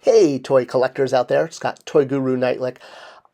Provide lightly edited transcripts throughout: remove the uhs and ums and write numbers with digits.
Hey, toy collectors out there. It's got Toy Guru Neitlich.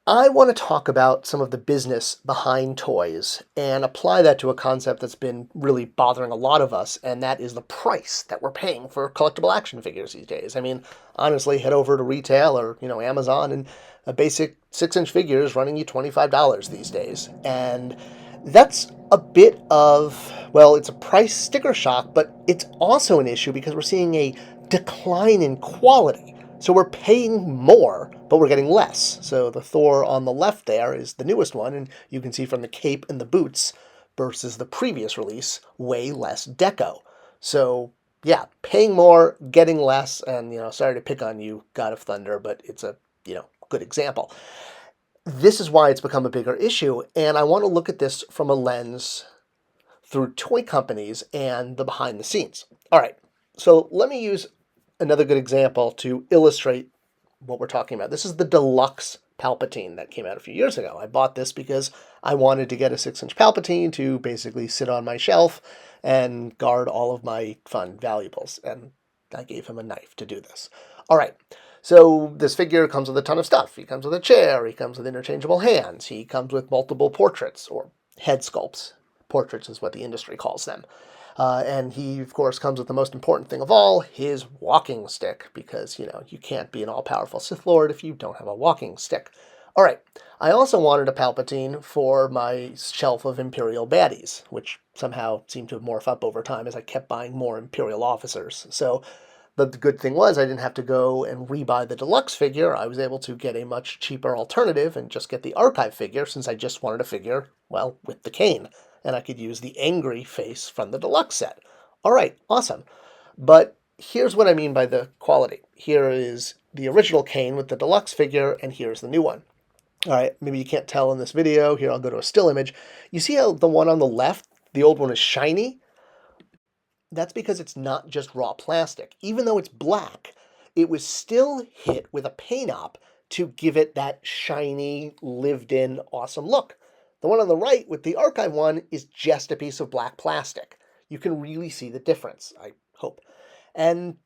I want to talk about some of the business behind toys and apply that to a concept that's been really bothering a lot of us, and that is the price that we're paying for collectible action figures these days. I mean, honestly, head over to retail or, Amazon, and a basic 6-inch figure is running you $25 these days. And that's a bit of, well, it's a price sticker shock, but it's also an issue because we're seeing a decline in quality. So we're paying more, but we're getting less. So the Thor on the left there is the newest one, and you can see from the cape and the boots versus the previous release, way less deco. So yeah, paying more, getting less, and sorry to pick on you, God of Thunder, but it's a good example. This is why it's become a bigger issue, and I want to look at this from a lens through toy companies and the behind the scenes. All right, so let me use another good example to illustrate what we're talking about. This is the deluxe Palpatine that came out a few years ago. I bought this because I wanted to get a 6-inch Palpatine to basically sit on my shelf and guard all of my fun valuables. And I gave him a knife to do this. All right. So this figure comes with a ton of stuff. He comes with a chair. He comes with interchangeable hands. He comes with multiple portraits or head sculpts. Portraits is what the industry calls them. And he, of course, comes with the most important thing of all, his walking stick, because, you can't be an all-powerful Sith Lord if you don't have a walking stick. All right, I also wanted a Palpatine for my shelf of Imperial baddies, which somehow seemed to morph up over time as I kept buying more Imperial officers. So the good thing was I didn't have to go and rebuy the deluxe figure. I was able to get a much cheaper alternative and just get the archive figure since I just wanted a figure, well, with the cane. And I could use the angry face from the deluxe set. All right, awesome. But here's what I mean by the quality. Here is the original cane with the deluxe figure, and here's the new one. All right, maybe you can't tell in this video. Here, I'll go to a still image. You see how the one on the left, the old one, is shiny? That's because it's not just raw plastic. Even though it's black, it was still hit with a paint op to give it that shiny, lived-in, awesome look. The one on the right with the archive one is just a piece of black plastic. You can really see the difference, I hope. And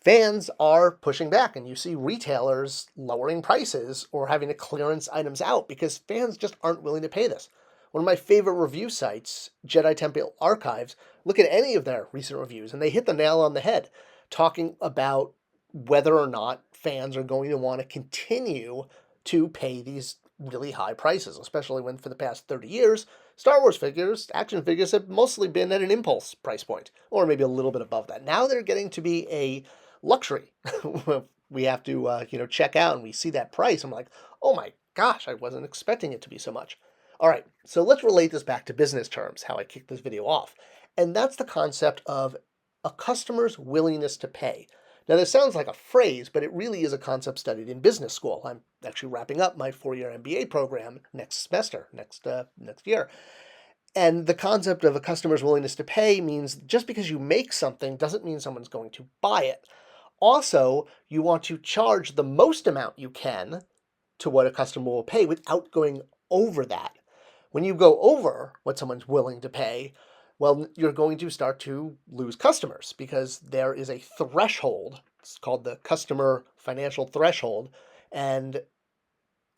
fans are pushing back, and you see retailers lowering prices or having to clearance items out because fans just aren't willing to pay this. One of my favorite review sites, Jedi Temple Archives, look at any of their recent reviews, and they hit the nail on the head, talking about whether or not fans are going to want to continue to pay these really high prices, especially when for the past 30 years, Star Wars figures, action figures, have mostly been at an impulse price point, or maybe a little bit above that. Now they're getting to be a luxury. We have to, check out, and we see that price. I'm like, oh my gosh, I wasn't expecting it to be so much. All right, so let's relate this back to business terms, how I kicked this video off. And that's the concept of a customer's willingness to pay. Now, this sounds like a phrase, but it really is a concept studied in business school. I'm actually wrapping up my 4-year MBA program next semester, next year. And the concept of a customer's willingness to pay means just because you make something doesn't mean someone's going to buy it. Also, you want to charge the most amount you can to what a customer will pay without going over that. When you go over what someone's willing to pay, well, you're going to start to lose customers because there is a threshold. It's called the customer financial threshold, and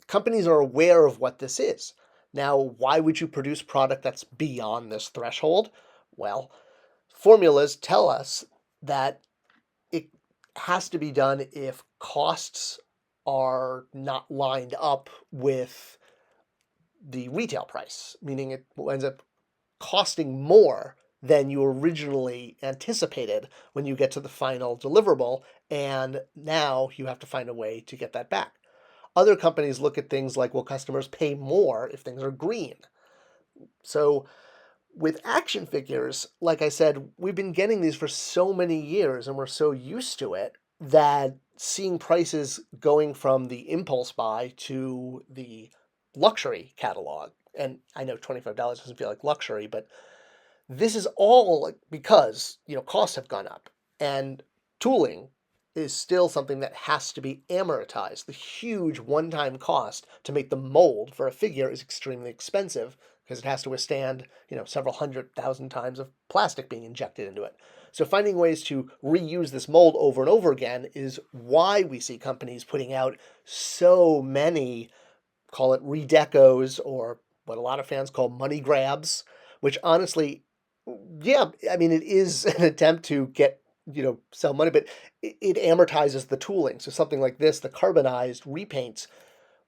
companies are aware of what this is. Now, why would you produce product that's beyond this threshold? Well, formulas tell us that it has to be done if costs are not lined up with the retail price, meaning it ends up costing more than you originally anticipated when you get to the final deliverable, and now you have to find a way to get that back. Other companies look at things like, will customers pay more if things are green? So with action figures, like I said, we've been getting these for so many years and we're so used to it that seeing prices going from the impulse buy to the luxury catalog, and I know $25 doesn't feel like luxury, but this is all because, costs have gone up and tooling is still something that has to be amortized. The huge one-time cost to make the mold for a figure is extremely expensive because it has to withstand, several 100,000 times of plastic being injected into it. So finding ways to reuse this mold over and over again is why we see companies putting out so many, call it redecos, or what a lot of fans call money grabs, which honestly, yeah, I mean, it is an attempt to get, sell money, but it amortizes the tooling. So something like this, the carbonized repaints,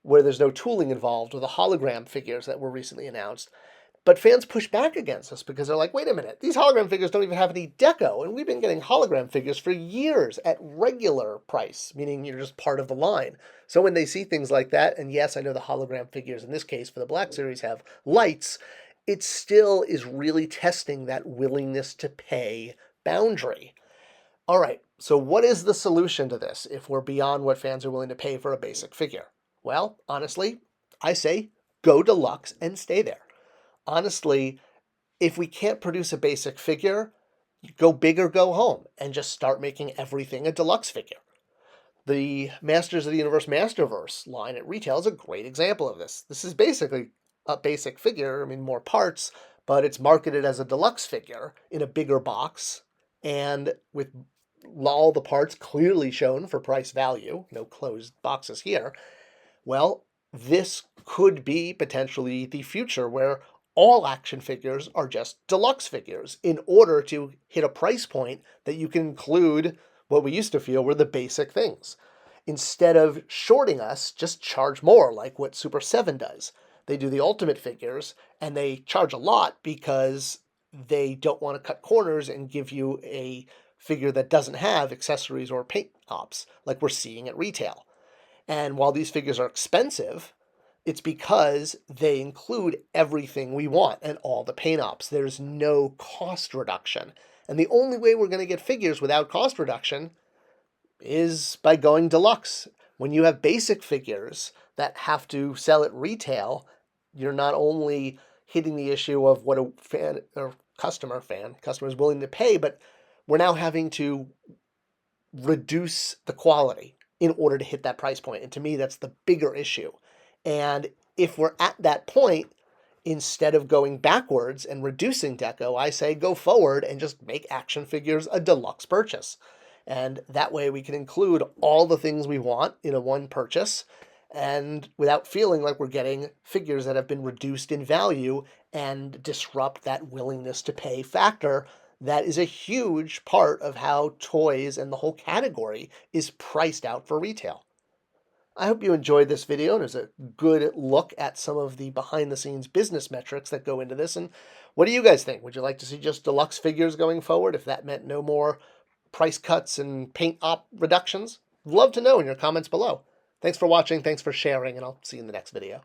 where there's no tooling involved, or the hologram figures that were recently announced. But fans push back against us because they're like, wait a minute, these hologram figures don't even have any deco, and we've been getting hologram figures for years at regular price, meaning you're just part of the line. So when they see things like that, and yes, I know the hologram figures in this case for the Black Series have lights, it still is really testing that willingness to pay boundary. All right, so what is the solution to this if we're beyond what fans are willing to pay for a basic figure? Well, honestly, I say go deluxe and stay there. Honestly, if we can't produce a basic figure, go big or go home and just start making everything a deluxe figure. The Masters of the Universe Masterverse line at retail is a great example of this. This is basically a basic figure, I mean, more parts, but it's marketed as a deluxe figure in a bigger box and with all the parts clearly shown for price value, no closed boxes here. Well, this could be potentially the future where all action figures are just deluxe figures in order to hit a price point that you can include what we used to feel were the basic things. Instead of shorting us, just charge more, like what Super 7 does. They do the ultimate figures, and they charge a lot because they don't want to cut corners and give you a figure that doesn't have accessories or paint ops like we're seeing at retail. And while these figures are expensive, it's because they include everything we want and all the paint ops. There's no cost reduction. And the only way we're going to get figures without cost reduction is by going deluxe. When you have basic figures that have to sell at retail, you're not only hitting the issue of what a fan or customer is willing to pay, but we're now having to reduce the quality in order to hit that price point. And to me, that's the bigger issue. And if we're at that point, instead of going backwards and reducing deco, I say go forward and just make action figures a deluxe purchase. And that way we can include all the things we want in a one purchase and without feeling like we're getting figures that have been reduced in value and disrupt that willingness to pay factor that is a huge part of how toys and the whole category is priced out for retail. I hope you enjoyed this video and it was a good look at some of the behind-the-scenes business metrics that go into this. And what do you guys think? Would you like to see just deluxe figures going forward if that meant no more price cuts and paint op reductions? Love to know in your comments below. Thanks for watching, thanks for sharing, and I'll see you in the next video.